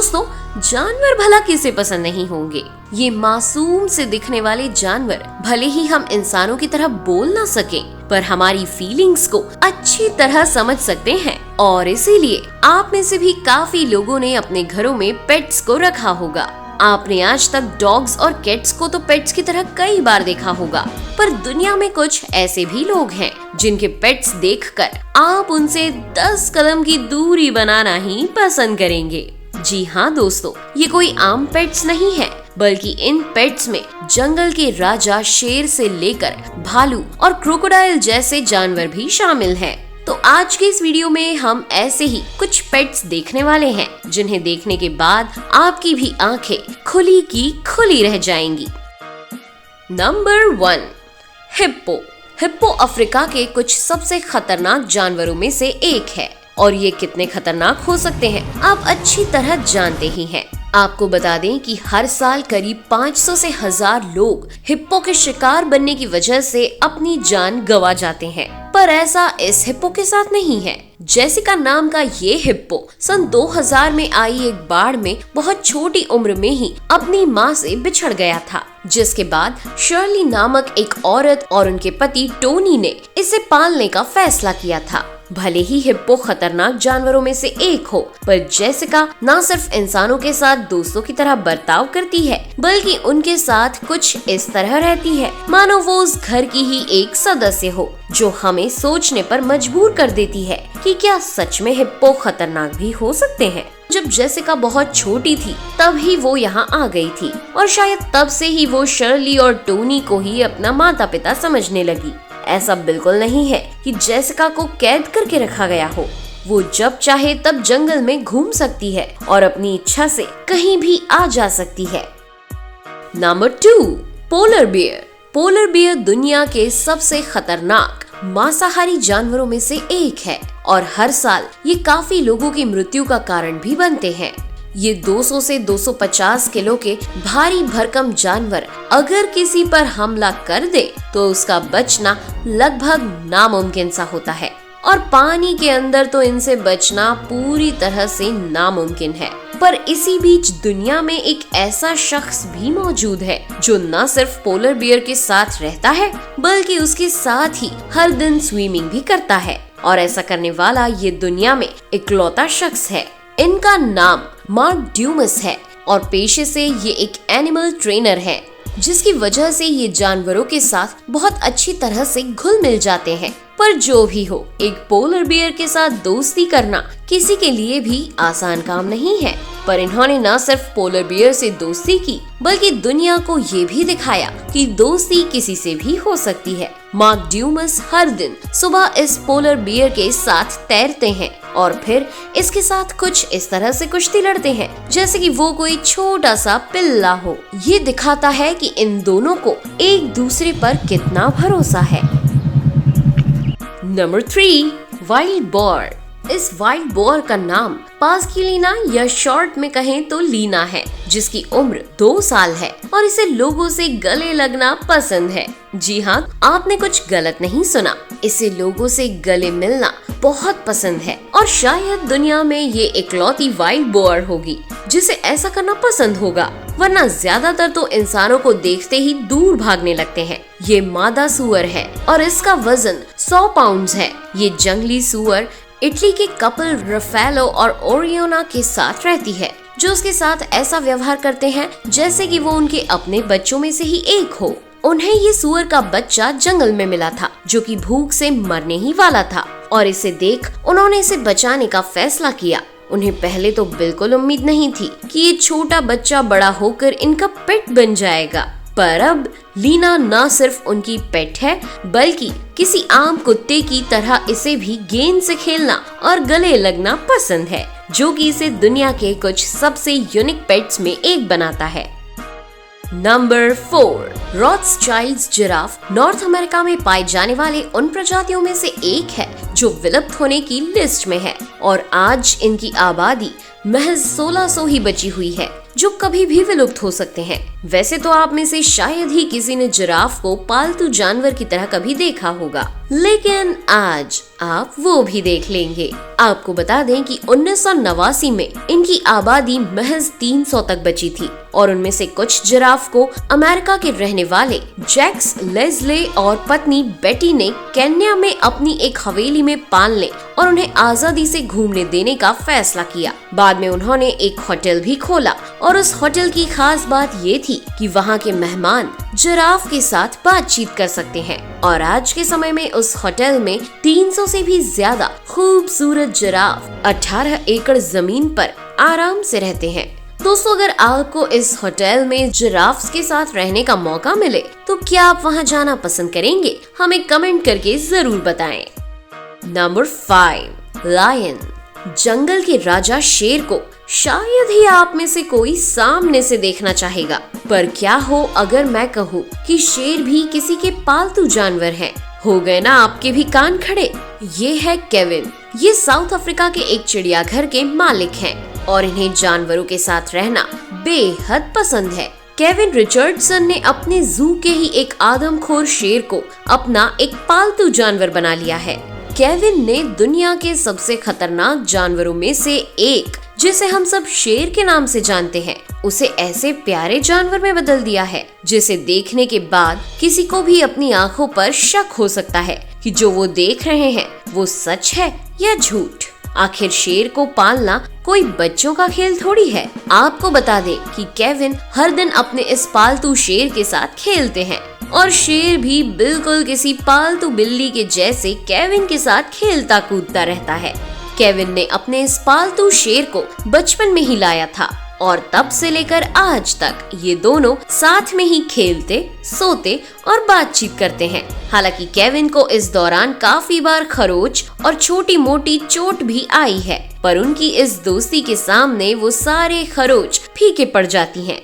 दोस्तों, जानवर भला किसे पसंद नहीं होंगे। ये मासूम से दिखने वाले जानवर भले ही हम इंसानों की तरह बोल ना सकें, पर हमारी फीलिंग्स को अच्छी तरह समझ सकते हैं और इसीलिए आप में से भी काफी लोगों ने अपने घरों में पेट्स को रखा होगा। आपने आज तक डॉग्स और कैट्स को तो पेट्स की तरह कई बार देखा होगा, पर दुनिया में कुछ ऐसे भी लोग हैं जिनके पेट्स देखकर आप उनसे 10 कदम की दूरी बनाना ही पसंद करेंगे। जी हाँ दोस्तों, ये कोई आम पेट्स नहीं है, बल्कि इन पेट्स में जंगल के राजा शेर से लेकर भालू और क्रोकोडाइल जैसे जानवर भी शामिल हैं। तो आज के इस वीडियो में हम ऐसे ही कुछ पेट्स देखने वाले हैं जिन्हें देखने के बाद आपकी भी आंखें खुली की खुली रह जाएंगी। Number 1, hippo. हिप्पो अफ्रीका के कुछ सबसे खतरनाक जानवरों में से एक है और ये कितने खतरनाक हो सकते हैं आप अच्छी तरह जानते ही हैं। आपको बता दें कि हर साल करीब 500 से 1000 लोग हिप्पो के शिकार बनने की वजह से अपनी जान गंवा जाते हैं, पर ऐसा इस हिप्पो के साथ नहीं है। जेसिका नाम का ये हिप्पो सन 2000 में आई एक बाढ़ में बहुत छोटी उम्र में ही अपनी माँ से बिछड़ गया था, जिसके बाद शर्ली नामक एक औरत और उनके पति टोनी ने इसे पालने का फैसला किया था। भले ही हिप्पो खतरनाक जानवरों में से एक हो, पर जेसिका न सिर्फ इंसानों के साथ दोस्तों की तरह बर्ताव करती है, बल्कि उनके साथ कुछ इस तरह रहती है मानो वो उस घर की ही एक सदस्य हो, जो हमें सोचने पर मजबूर कर देती है कि क्या सच में हिप्पो खतरनाक भी हो सकते हैं। जब जेसिका बहुत छोटी थी तब ही वो यहाँ आ गई थी और शायद तब से ही वो शर्ली और टोनी को ही अपना माता पिता समझने लगी। ऐसा बिल्कुल नहीं है कि जेसिका को कैद करके रखा गया हो। वो जब चाहे तब जंगल में घूम सकती है और अपनी इच्छा से कहीं भी आ जा सकती है। Number 2, polar bear. Polar bear दुनिया के सबसे खतरनाक मांसाहारी जानवरों में से एक है और हर साल ये काफी लोगों की मृत्यु का कारण भी बनते हैं। ये 200 से 250 किलो के भारी भरकम जानवर अगर किसी पर हमला कर दे तो उसका बचना लगभग नामुमकिन सा होता है और पानी के अंदर तो इनसे बचना पूरी तरह से नामुमकिन है। पर इसी बीच दुनिया में एक ऐसा शख्स भी मौजूद है जो न सिर्फ पोलर बियर के साथ रहता है, बल्कि उसके साथ ही हर दिन स्विमिंग भी करता है और ऐसा करने वाला ये दुनिया में इकलौता शख्स है। इनका नाम मार्क ड्यूमस है और पेशे से ये एक एनिमल ट्रेनर है, जिसकी वजह से ये जानवरों के साथ बहुत अच्छी तरह से घुल मिल जाते हैं। पर जो भी हो, एक पोलर बियर के साथ दोस्ती करना किसी के लिए भी आसान काम नहीं है, पर इन्होंने न सिर्फ पोलर बियर से दोस्ती की, बल्कि दुनिया को ये भी दिखाया कि दोस्ती किसी से भी हो सकती है। मार्क ड्यूमस हर दिन सुबह इस पोलर बियर के साथ तैरते हैं और फिर इसके साथ कुछ इस तरह से कुश्ती लड़ते हैं जैसे कि वो कोई छोटा सा पिल्ला हो। ये दिखाता है कि इन दोनों को एक दूसरे पर कितना भरोसा है। Number 3, wild boar. इस वाइल्ड बोर का नाम पास्किलिना या शॉर्ट में कहें तो लीना है, जिसकी उम्र 2 साल है और इसे लोगों से गले लगना पसंद है। जी हाँ, आपने कुछ गलत नहीं सुना, इसे लोगों से गले मिलना बहुत पसंद है और शायद दुनिया में ये इकलौती वाइल्ड बोर होगी जिसे ऐसा करना पसंद होगा, वरना ज्यादातर तो इंसानों को देखते ही दूर भागने लगते हैं। ये मादा सुअर है और इसका वजन 100 पाउंड है। ये जंगली सुअर इटली के कपल रफेलो और ओरियोना के साथ रहती है, जो उसके साथ ऐसा व्यवहार करते हैं जैसे कि वो उनके अपने बच्चों में से ही एक हो। उन्हें ये सुअर का बच्चा जंगल में मिला था जो कि भूख से मरने ही वाला था और इसे देख उन्होंने इसे बचाने का फैसला किया। उन्हें पहले तो बिल्कुल उम्मीद नहीं थी कि ये छोटा बच्चा बड़ा होकर इनका पेट बन जाएगा, पर अब लीना न सिर्फ उनकी पेट है, बल्कि किसी आम कुत्ते की तरह इसे भी गेंद से खेलना और गले लगना पसंद है, जो कि इसे दुनिया के कुछ सबसे यूनिक पेट्स में एक बनाता है। नंबर 4, रॉथस्चाइल्ड्स जिराफ नॉर्थ अमेरिका में पाए जाने वाले उन प्रजातियों में से एक है जो विलुप्त होने की लिस्ट में है और आज इनकी आबादी महज 1600 ही बची हुई है, जो कभी भी विलुप्त हो सकते हैं। वैसे तो आप में से शायद ही किसी ने जिराफ को पालतू जानवर की तरह कभी देखा होगा, लेकिन आज आप वो भी देख लेंगे। आपको बता दें कि 1989 में इनकी आबादी महज 300 तक बची थी और उनमें से कुछ जिराफ को अमेरिका के रहने वाले जैक्स लेस्ले और पत्नी बेटी ने केन्या में अपनी एक हवेली में पालने और उन्हें आजादी से घूमने देने का फैसला किया। बाद में उन्होंने एक होटल भी खोला और उस होटल की खास बात ये थी कि वहाँ के मेहमान जिराफ के साथ बातचीत कर सकते हैं और आज के समय में उस होटल में 300 से भी ज्यादा खूबसूरत जिराफ 18 एकड़ जमीन पर आराम से रहते हैं। दोस्तों, अगर आपको इस होटल में जिराफ्स के साथ रहने का मौका मिले तो क्या आप वहाँ जाना पसंद करेंगे? हमें कमेंट करके जरूर बताएं। Number 5, lion. जंगल के राजा शेर को शायद ही आप में से कोई सामने से देखना चाहेगा, पर क्या हो अगर मैं कहूँ कि शेर भी किसी के पालतू जानवर हैं? हो गए ना आपके भी कान खड़े? ये है केविन। ये साउथ अफ्रीका के एक चिड़ियाघर के मालिक हैं और इन्हें जानवरों के साथ रहना बेहद पसंद है। केविन रिचर्डसन ने अपने जू के ही एक आदमखोर शेर को अपना एक पालतू जानवर बना लिया है। केविन ने दुनिया के सबसे खतरनाक जानवरों में से एक, जिसे हम सब शेर के नाम से जानते हैं, उसे ऐसे प्यारे जानवर में बदल दिया है जिसे देखने के बाद किसी को भी अपनी आंखों पर शक हो सकता है कि जो वो देख रहे हैं वो सच है या झूठ। आखिर शेर को पालना कोई बच्चों का खेल थोड़ी है। आपको बता दें कि केविन हर दिन अपने इस पालतू शेर के साथ खेलते हैं और शेर भी बिल्कुल किसी पालतू बिल्ली के जैसे केविन के साथ खेलता कूदता रहता है। केविन ने अपने इस पालतू शेर को बचपन में ही लाया था और तब से लेकर आज तक ये दोनों साथ में ही खेलते, सोते और बातचीत करते हैं। हालांकि केविन को इस दौरान काफी बार खरोच और छोटी मोटी चोट भी आई है, पर उनकी इस दोस्ती के सामने वो सारे खरोच फीके पड़ जाती हैं।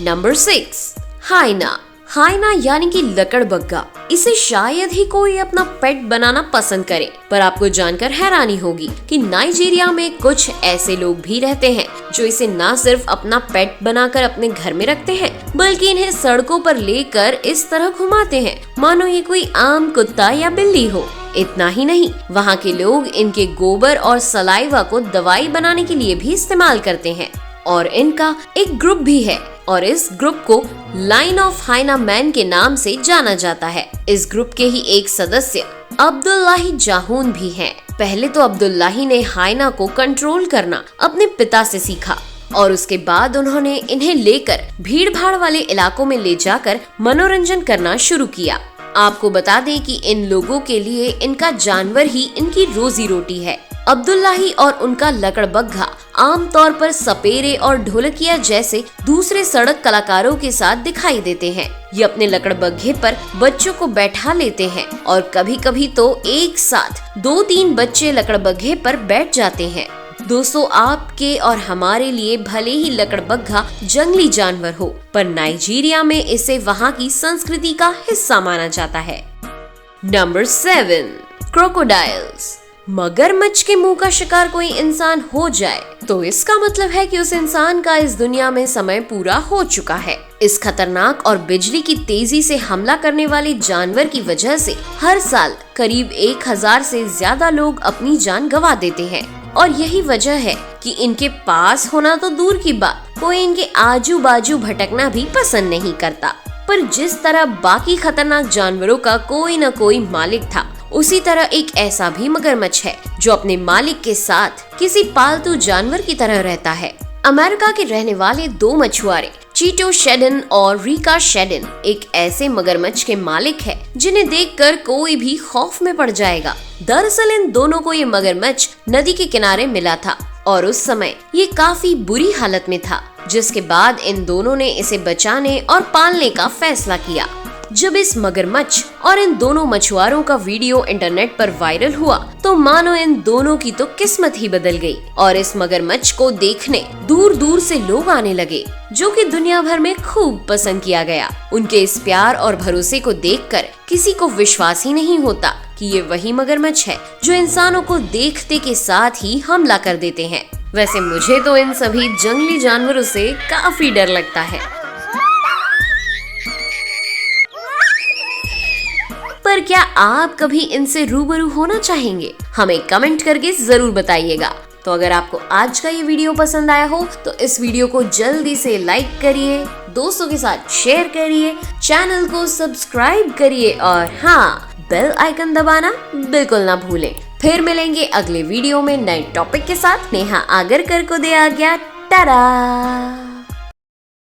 नंबर 6, हाइना। हाइना यानी कि लकड़बग्गा। इसे शायद ही कोई अपना पेट बनाना पसंद करे, पर आपको जानकर हैरानी होगी कि नाइजीरिया में कुछ ऐसे लोग भी रहते हैं जो इसे ना सिर्फ अपना पेट बनाकर अपने घर में रखते हैं, बल्कि इन्हें सड़कों पर लेकर इस तरह घुमाते हैं मानो ये कोई आम कुत्ता या बिल्ली हो। इतना ही नहीं, वहाँ के लोग इनके गोबर और सलाइवा को दवाई बनाने के लिए भी इस्तेमाल करते हैं और इनका एक ग्रुप भी है और इस ग्रुप को लाइन ऑफ हाइना मैन के नाम से जाना जाता है। इस ग्रुप के ही एक सदस्य अब्दुल्लाही जाहून भी हैं। पहले तो अब्दुल्लाही ने हाइना को कंट्रोल करना अपने पिता से सीखा और उसके बाद उन्होंने इन्हें लेकर भीड़ भाड़ वाले इलाकों में ले जाकर मनोरंजन करना शुरू किया। आपको बता दें कि इन लोगों के लिए इनका जानवर ही इनकी रोजी रोटी है। अब्दुल्लाही और उनका लकड़बग्घा आमतौर पर सपेरे और ढोलकिया जैसे दूसरे सड़क कलाकारों के साथ दिखाई देते हैं। ये अपने लकड़बग्घे पर बच्चों को बैठा लेते हैं और कभी कभी तो एक साथ 2-3 बच्चे लकड़बग्घे पर बैठ जाते हैं। दोस्तों, आपके और हमारे लिए भले ही लकड़बग्घा जंगली जानवर हो, पर नाइजीरिया में इसे वहाँ की संस्कृति का हिस्सा माना जाता है। Number 7, crocodiles. मगरमच्छ के मुंह का शिकार कोई इंसान हो जाए तो इसका मतलब है कि उस इंसान का इस दुनिया में समय पूरा हो चुका है। इस खतरनाक और बिजली की तेजी से हमला करने वाले जानवर की वजह से हर साल करीब 1000 से ज्यादा लोग अपनी जान गंवा देते हैं और यही वजह है कि इनके पास होना तो दूर की बात, कोई इनके आजू बाजू भटकना भी पसंद नहीं करता। पर जिस तरह बाकी खतरनाक जानवरों का कोई न कोई मालिक था, उसी तरह एक ऐसा भी मगरमच्छ है जो अपने मालिक के साथ किसी पालतू जानवर की तरह रहता है। अमेरिका के रहने वाले 2 मछुआरे चीटो शेडन और रिका शेडन एक ऐसे मगरमच्छ के मालिक है जिन्हें देखकर कोई भी खौफ में पड़ जाएगा। दरअसल इन दोनों को ये मगरमच्छ नदी के किनारे मिला था और उस समय ये काफी बुरी हालत में था, जिसके बाद इन दोनों ने इसे बचाने और पालने का फैसला किया। जब इस मगरमच्छ और इन दोनों मछुआरों का वीडियो इंटरनेट पर वायरल हुआ तो मानो इन दोनों की तो किस्मत ही बदल गई और इस मगरमच्छ को देखने दूर दूर से लोग आने लगे, जो कि दुनिया भर में खूब पसंद किया गया। उनके इस प्यार और भरोसे को देखकर किसी को विश्वास ही नहीं होता कि ये वही मगरमच्छ है जो इंसानों को देखते के साथ ही हमला कर देते हैं। वैसे मुझे तो इन सभी जंगली जानवरों से काफी डर लगता है। पर क्या आप कभी इनसे रूबरू होना चाहेंगे? हमें कमेंट करके जरूर बताइएगा। तो अगर आपको आज का ये वीडियो पसंद आया हो तो इस वीडियो को जल्दी से लाइक करिए, दोस्तों के साथ शेयर करिए, चैनल को सब्सक्राइब करिए और हाँ, बेल आइकन दबाना बिल्कुल ना भूलें। फिर मिलेंगे अगले वीडियो में नए टॉपिक के साथ। नेहा आगरकर को दे आज्ञा। टाटा।